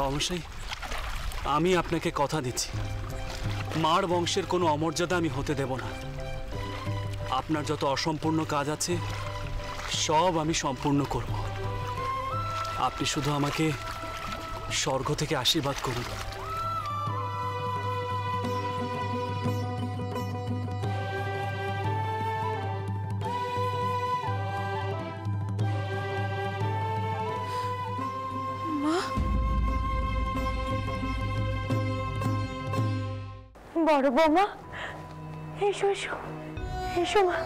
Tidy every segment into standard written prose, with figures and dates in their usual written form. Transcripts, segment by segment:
বাবা মশাই, আমি আপনাকে কথা দিচ্ছি, মার বংশের কোনো অমর্যাদা আমি হতে দেব না। আপনার যত অসম্পূর্ণ কাজ আছে সব আমি সম্পূর্ণ করব। আপনি শুধু আমাকে স্বর্গ থেকে আশীর্বাদ করুন। বড় বৌমা, এসো এসো এসো মা।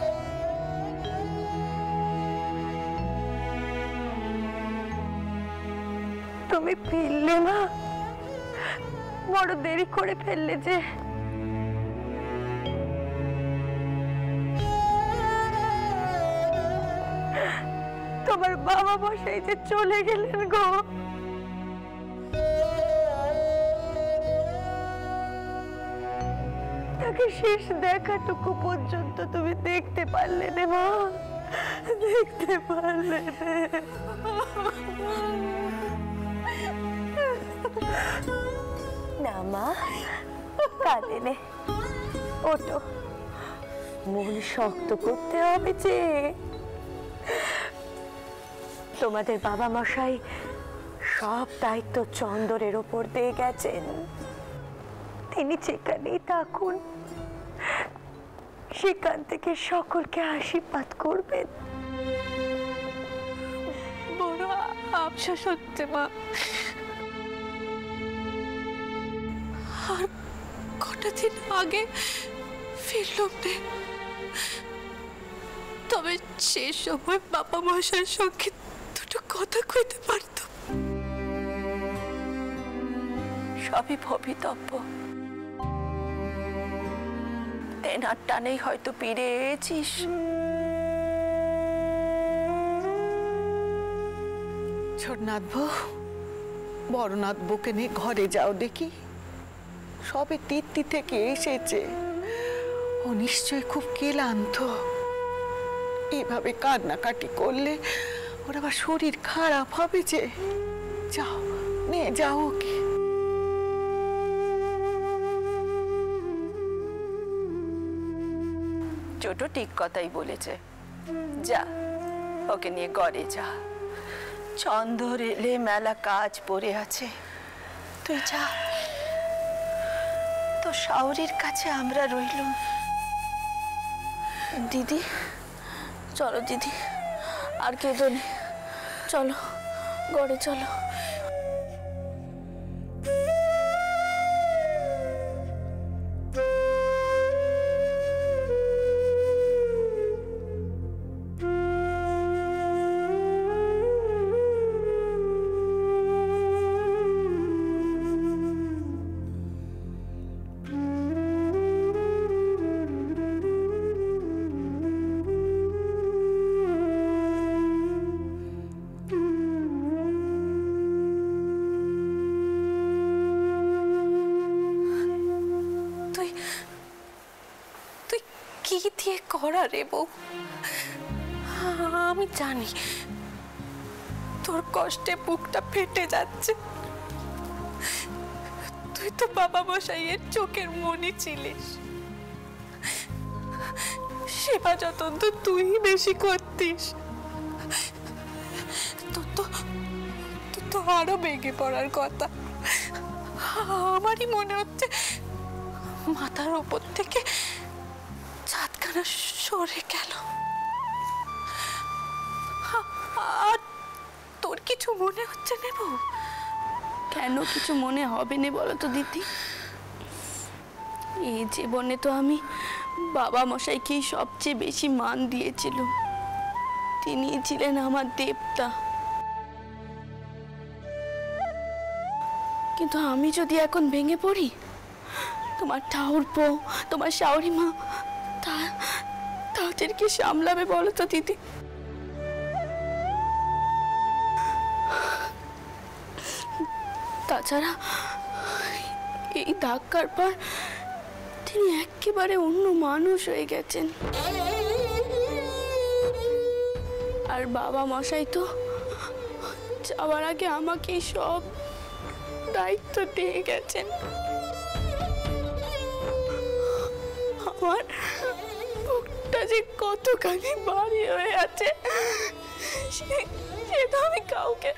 তুমি ফিরলে মা? বড় দেরি করে ফেললে যে। তোমার বাবা মশাই যে চলে গেলেন গো। তাকে শেষ দেখাটুকু পর্যন্ত তুমি দেখতে পারলে না মা, দেখতে পারলে না মা। কাঁদে নে, ওঠো, মন শক্ত করতে হবে যে। তোমাদের বাবা মশাই সব দায়িত্ব চন্দরের ওপর দিয়ে গেছেন। তিনি যেখানেই থাকুন সেখান থেকে সকলকে আশীর্বাদ করবেন। বড় আফসোস হচ্ছে মা। আর কটা দিন আগে ফিরলাম রে, তবে সে সময় বাবা মশাইয়ের সঙ্গে দুটো কথা কইতে পারতাম। সবই ভবিতব্য। তেনার টানেই হয়তো পেরেছিস। ছোটনাথ বউ, বড়নাথ বউকে নিয়ে ঘরে যাও দেখি। সবে তীর্থি থেকে এসেছে, ও নিশ্চয়ই খুব ক্লান্ত। এভাবে কান্নাকাটি করলে ওর আবার শরীর খারাপ হবে যে। যাও, নিয়ে যাও ওকে। ছোট ঠিক কথাই বলেছে, যা ওকে নিয়ে ঘরে যা। চন্দর এলে মেলা কাজ পড়ে আছে, তুই যা। তো শাওরির কাছে আমরা রইলুম। দিদি চলো, দিদি আর কেঁদো নেই, চলো ঘরে চলো। কি দিয়ে করা রে বউ? আমি জানি তোর কষ্টে বুকটা ফেটে যাচ্ছে। তুই তো বাবা মশাইয়ের চোখের মনি ছিলিস, সেবা যতন তো তুই বেশি করতিস। তোর তো আরো ভেঙে পড়ার কথা। আমারই মনে হচ্ছে মাথার উপর থেকে চাঁদখানা সরে গেল। আর তোর কিছু মনে হচ্ছে না বউ? কেন কিছু মনে হবে না বলো তো দিদি? এই জীবনে তো আমি বাবা মশাইকেই সবচেয়ে বেশি মান দিয়েছিলাম। তিনি ছিলেন আমার দেবতা। কিন্তু আমি যদি এখন ভেঙে পড়ি, তোমার ঠাকুরপো, তোমার শাওরি মা তাদেরকে সামলাবে বলো তো দিদি? তাছাড়া এই ধাক্কার পর তিনি একেবারে অন্য মানুষ হয়ে গেছেন। আর বাবা মশাই তো যাওয়ার আগে আমাকে দায়িত্ব দিয়ে গেছেন। আমার বুকটা যে কতখানি ভারী হয়ে আছে সেটা আমি কাউকে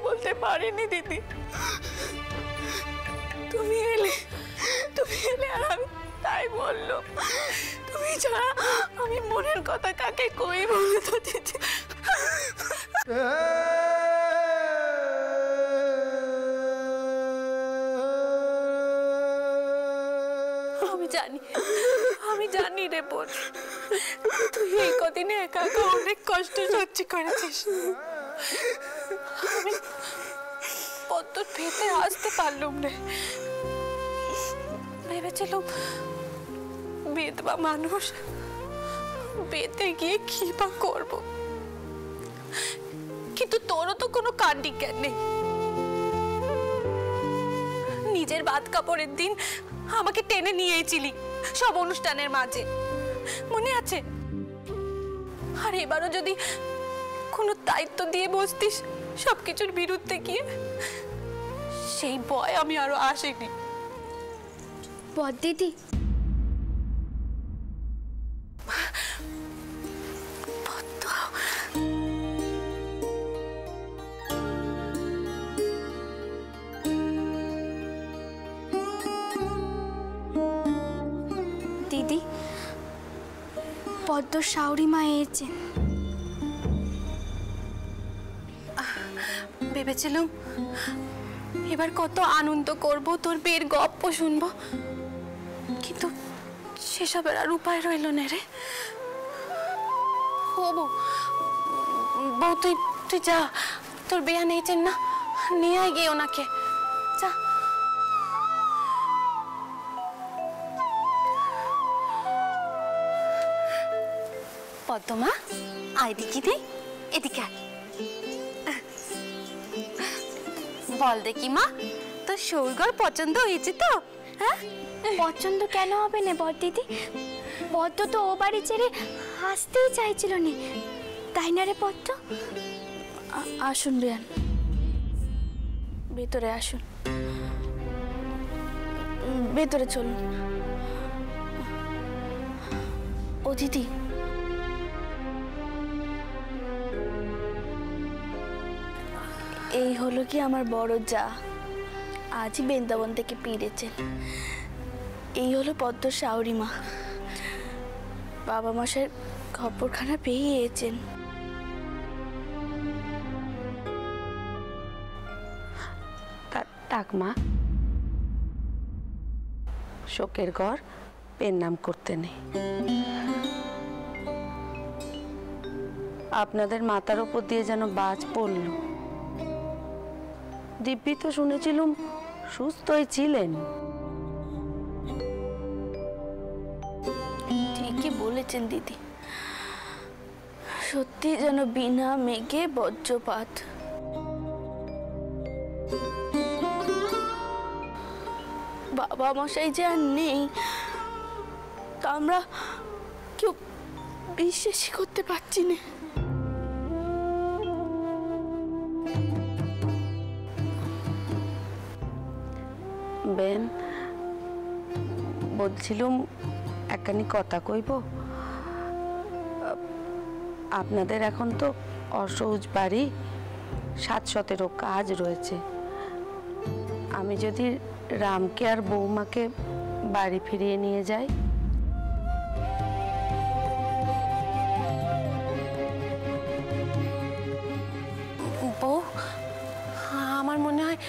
বলতে পারিনি দিদি। তুমি এলে আর আমি তাই বললাম। তুমি ছাড়া আমি মনের কথা কাকে কই বলে তো দিদি। আমি জানি রে বোন, তুই এই কদিনে একা একা অনেক কষ্ট সহ্য করেছিস। আমি পদ্মর ভেতরে আসতে পারলাম রে। ভেবেছিলাম বিধবা মানুষ, বেতে গিয়ে কি বা করবো, কিন্তু তোরও তো কোনো কাণ্ডি জ্ঞান নেই। নিজের বাদ কাপড়ের দিন আমাকে টেনে নিয়েছিলি সব অনুষ্ঠানের মাঝে, মনে আছে? আর এবারও যদি কোনো দায়িত্ব দিয়ে বসতিস সবকিছুর বিরুদ্ধে গিয়ে, সেই ভয় আমি আরো আসেনি। দিদি দিদি, পদ্ম শাওরি মা এসেছেন। ভেবেছিলাম এবার কত আনন্দ করব, তোর বিয়ের গপ্প শুনবো, কিন্তু সেসবের আর উপায় রইল না রে। ও বউ, তুই যা, তোর বিয়া নিয়েছেন না, নিয়ে আয় গিয়ে ওনাকে, যা। পদ্মমা, আয় দেখি দে, এদিকে আয়। বল দেখি মা, তোর সৌরগড় পছন্দ হয়েছে তো? হ্যাঁ, পছন্দ কেন হবে না দিদি? পদ্ম তো ও বাড়ি ছেড়ে আসতেই চাইছিল না, তাই না রে পদ্ম? আসুন বিয়ান, ভেতরে আসুন, ভেতরে চলুন। ও দিদি, এই হলো কি আমার বড় যা, আজই বৃন্দাবন থেকে ফিরেছেন। এই হলো পদ্ম শাওরি মা, বাবা মশাইয়ের খবরখানা পেয়েছেন। থাক মা, শোকের ঘর পেন নাম করতে নেই। আপনাদের মাথার উপর দিয়ে যেন বাজ পড়ল। দিব্যি তো শুনেছিলুম সুস্থই ছিলেন। ঠিকই বলেছেন দিদি, সত্যি যেন বিনা মেঘে বজ্রপাত। বাবা মশাই যে আর নেই তা আমরা কেউ বিশ্বাসই করতে পারছি না। বেন, বলছিলুম একখানি কথা কইব। আপনাদের এখন তো অসহজ বাড়ি, 7-17 কাজ রয়েছে। আমি যদি রামকে আর বৌমাকে বাড়ি ফিরিয়ে নিয়ে যাই, বউ, আমার মনে হয়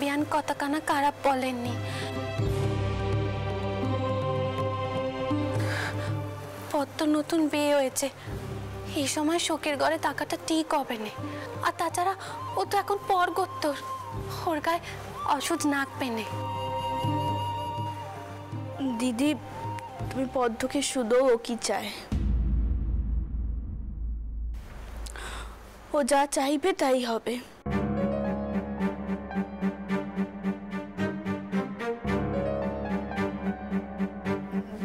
বিয়ান কতখানা খারাপ বলেননি। পদ্ম নতুন বিয়ে হয়েছে, এই সময় শোকের ঘরে থাকাটা ঠিক হবে না। আর তাছাড়া ও তো এখন পরগোত্তর, ওর গায়ে অসুখ নাকবে না। দিদি, তুমি পদ্মকে শুধু ও কি চায়, ও যা চাইবে তাই হবে।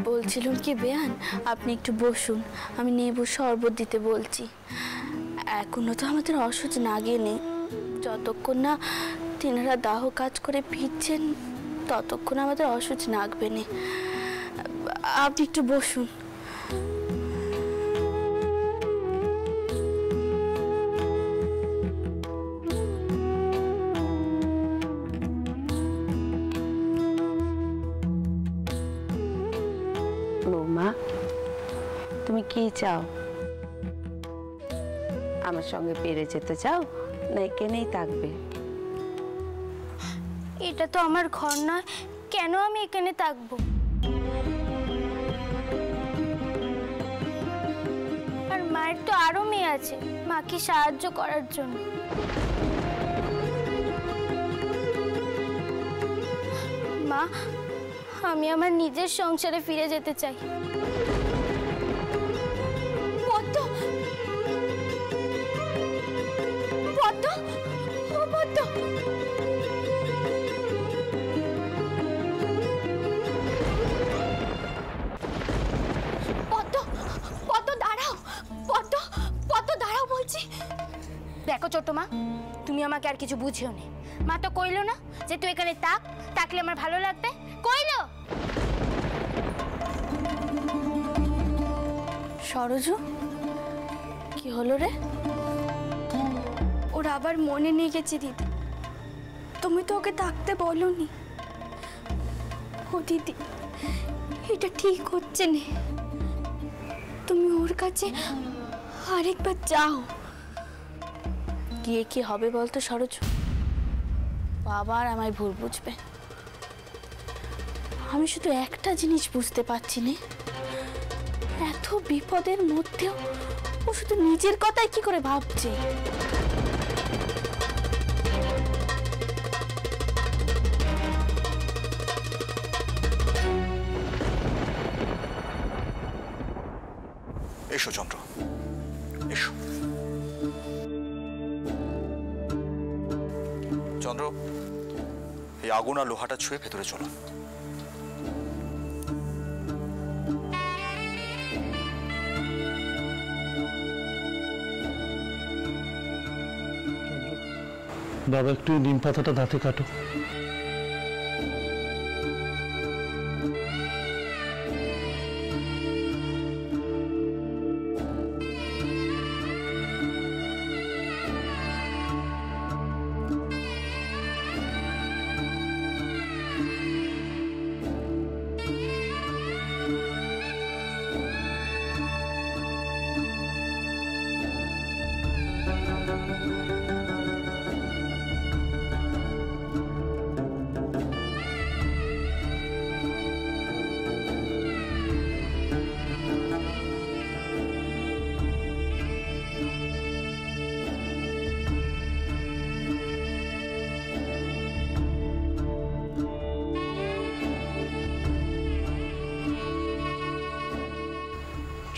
বলছিলাম কি বেয়ান, আপনি একটু বসুন, আমি নেবু শরবত দিতে বলছি। এখনো তো আমাদের অসুখ নাগেনি, যতক্ষণ না তেনারা দাহ কাজ করে ফিরছেন ততক্ষণ আমাদের অসুচ নাগবে না। আপনি একটু বসুন। বৌমা, তুমি কি চাও? আমার সঙ্গে পেরে যেতে চাও না এখানেই থাকবে? এটা তো আমার ঘর নয়, কেন আমি এখানে থাকবো? আর মায়ের তো আরো মেয়ে আছে মাকে সাহায্য করার জন্য। মা, আমি আমার নিজের সংসারে ফিরে যেতে চাই। পদ্ম, পদ্ম, ও পদ্ম, পদ্ম, পদ্ম দাঁড়াও, পদ্ম, পদ্ম দাঁড়াও বলছি। দেখো ছোট মা, তুমি আমাকে আর কিছু বুঝিও না। মা তো কইলো না যে তুই এখানে থাকলে আমার ভালো লাগবে? কইলো? সরজু, কি হলো রে? ওর আবার মনে নিয়ে গেছে দিদি। তুমি তো ওকে থাকতে বলোনি। ও দিদি, এটা ঠিক হচ্ছে না। তুমি ওর কাছে আরেকবার যাও। গিয়ে কি হবে বলতো সরজু? বাবা আর আমায় ভুল বুঝবে। আমি শুধু একটা জিনিস বুঝতে পারছি না, এত বিপদের মধ্যেও ও শুধু নিজের কথাই কি করে ভাবছে। এসো চন্দ্র, এসো। চন্দ্র, এই আগুন আর লোহাটা ছুঁয়ে ভেতরে চলো। বাবা, একটু নিম পাতাটা দাঁতে কাটো।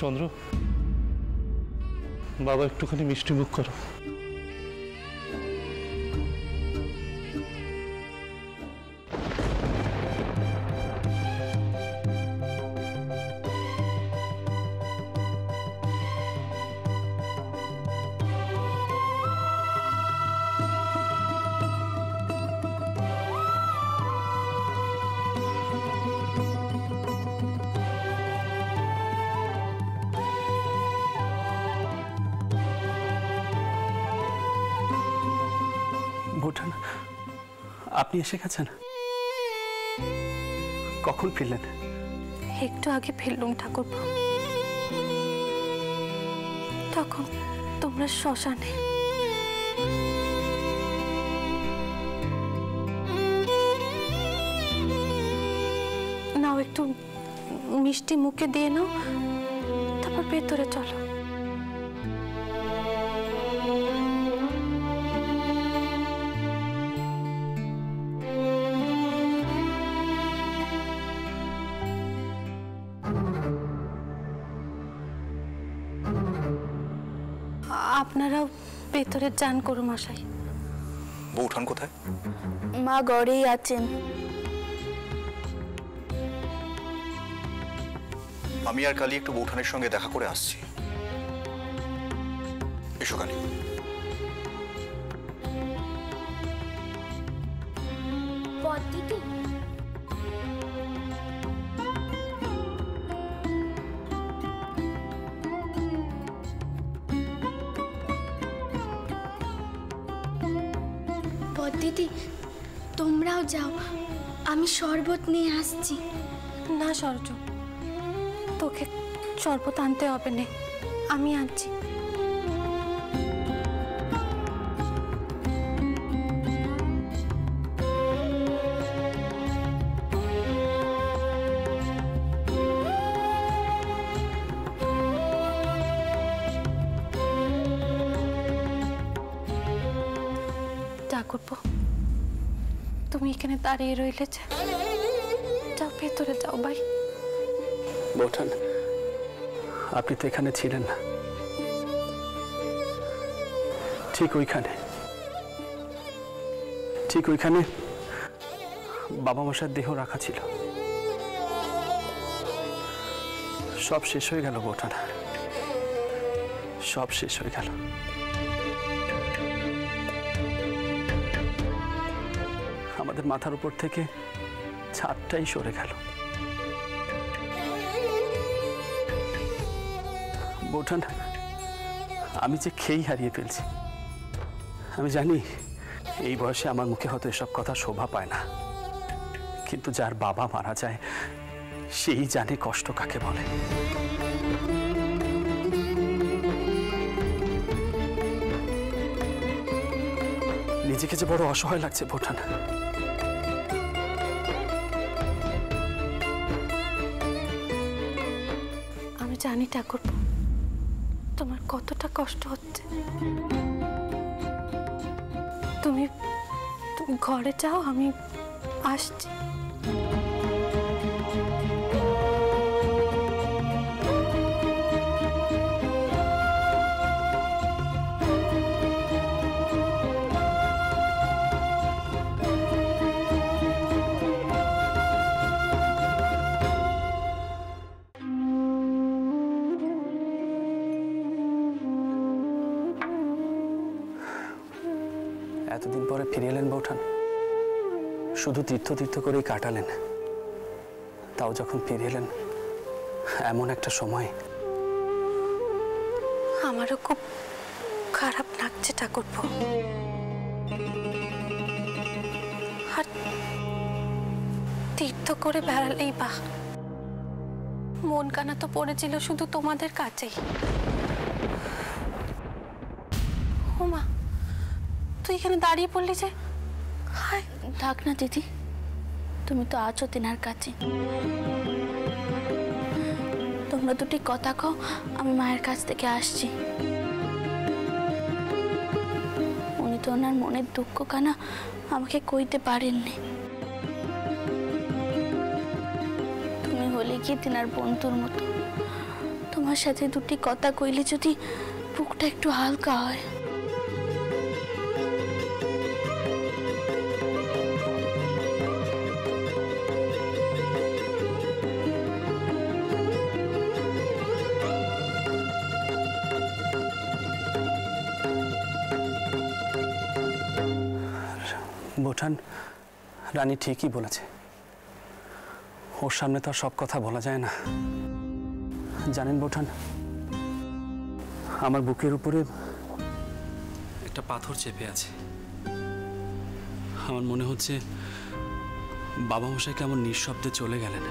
চন্দ্র, বাবা একটুখানি মিষ্টি মুখ করো। ভুটান, আপনি এসে গেছেন? কখন ফিরলেন? একটু আগে ফেললুম ঠাকুরপো। তখন তোমরা শ্মশানে। নাও, একটু মিষ্টি মুখে দিয়ে নাও, তারপর ভেতরে চলো। আপনারাও ভেতরে যান করু মশাই। বৌঠান কোথায়? মা ঘরেই আছেন। আমি আর কালী একটু বৌঠানের সঙ্গে দেখা করে আসছি। এসো কালী। দিদি দিদি তোমরাও যাও, আমি শরবত নিয়ে আসছি। না সরজু, তোকে শরবত আনতে হবে না, আমি আনছি। ঠাকুরপো, তুমি এখানে দাঁড়িয়ে রইলে যে, যাও ভেতরে যাও ভাই। বৌঠান, আপনি তো এখানে ছিলেন না, ঠিক ওইখানে বাবা মশার দেহ রাখা ছিল। সব শেষ হয়ে গেল বৌঠান, সব শেষ হয়ে গেল। আমাদের মাথার উপর থেকে ছাদটাই সরে গেল। বৌঠান, আমি যে খেই হারিয়ে ফেলছি। আমি জানি এই বয়সে আমার মুখে হয়তো এসব কথা শোভা পায় না, কিন্তু যার বাবা মারা যায় সেই জানে কষ্ট কাকে বলে। নিজেকে যে বড় অসহায় লাগছে বৌঠান। আমি জানি ঠাকুরপো, তোমার কতটা কষ্ট হচ্ছে। তুমি ঘরে যাও, আমি আসছি। এতদিন পরে ফিরে এলেন বৌঠান, শুধু তীর্থ করেই কাটালেন। তাও যখন ফিরে এলেন এমন একটা সময়, আমারও খুব খারাপ লাগছে ঠাকুরপো। আর তীর্থ করে বেড়ালেই বা, মন কানা তো পড়েছিল শুধু তোমাদের কাছেই। ওমা, তুই এখানে দাঁড়িয়ে পড়লি যে? হায়, থাক না দিদি, তুমি তো আছো তিনার কাছে। তোমরা দুটি কথা কও, আমি মায়ের কাছ থেকে আসছি। উনি তো ওনার মনের দুঃখ কানা আমাকে কইতে পারেননি। তুমি হলে কি তিনার বন্ধুর মতো, তোমার সাথে দুটি কথা কইলে যদি বুকটা একটু হালকা হয়। বৌঠান, রানী ঠিকই বলেছে। ওর সামনে তো আর সব কথা বলা যায় না। জানেন বৌঠান, আমার বুকের উপরে একটা পাথর চেপে আছে। আমার মনে হচ্ছে বাবা মশাই কেমন নিঃশব্দে চলে গেলেন।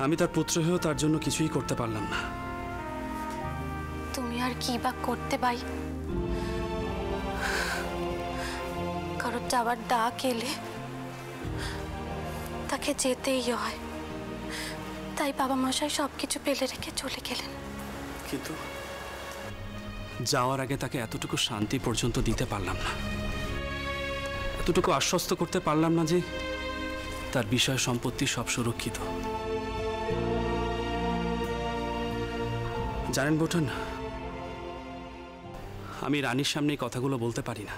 আমি তার পুত্র হয়েও তার জন্য কিছুই করতে পারলাম না। তুমি আর কি বা করতে ভাই? কারোর যাওয়ার ডাক এলে তাকে যেতেই হয়। তাই বাবা মশাই সবকিছু ফেলে রেখে চলে গেলেন। কিন্তু যাওয়ার আগে তাকে এতটুকু শান্তি পর্যন্ত দিতে পারলাম না, এতটুকু আশ্বস্ত করতে পারলাম না যে তার বিষয় সম্পত্তি সব সুরক্ষিত। জানেন বৌঠান, আমি রানীর সামনে এই কথাগুলো বলতে পারি না,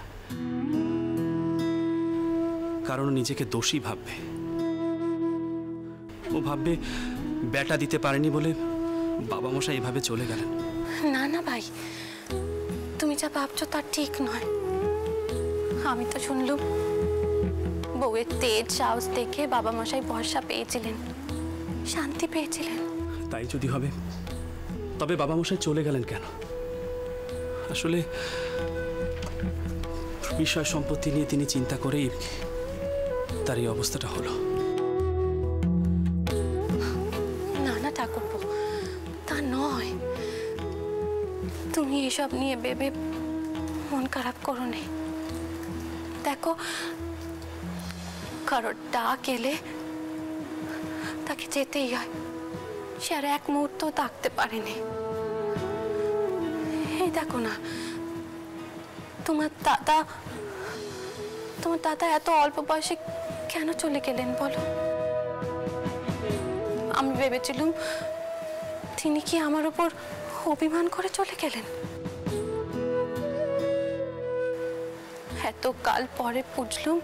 কারণ নিজেকে দোষী ভাববে। ও ভাববে বেটা দিতে পারেনি বলে বাবা মশাই এভাবে চলে গেলেন। না না ভাই, তুমি যা ভাবছো তা ঠিক নয়। আমি তো শুনলুম বউয়ের তেজ সাহস দেখে বাবা মশাই ভরসা পেয়েছিলেন, শান্তি পেয়েছিলেন। তাই যদি হবে তবে বাবা মশাই চলে গেলেন কেন? আসলে বিষয় সম্পত্তি নিয়ে তিনি চিন্তা করেই তার এই অবস্থাটা হলো। না না ঠাকুরপো, তা নয়। তুমি এসব নিয়ে ভেবে মন খারাপ করো নি। দেখো, কারোর ডাক এলে তাকে যেতেই হয়, সে আর এক মুহূর্ত থাকতে পারেনি। এই দেখো না, তোমার দাদা এত অল্প বয়সে কেন চলে গেলেন বলো? আমি ভেবেছিলাম তিনি কি আমার উপর অভিমান করে চলে গেলেন। এত কাল পরে বুঝলুম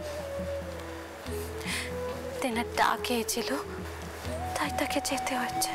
তেনার ডাক এসেছিল, তাই তাকে যেতে হচ্ছে।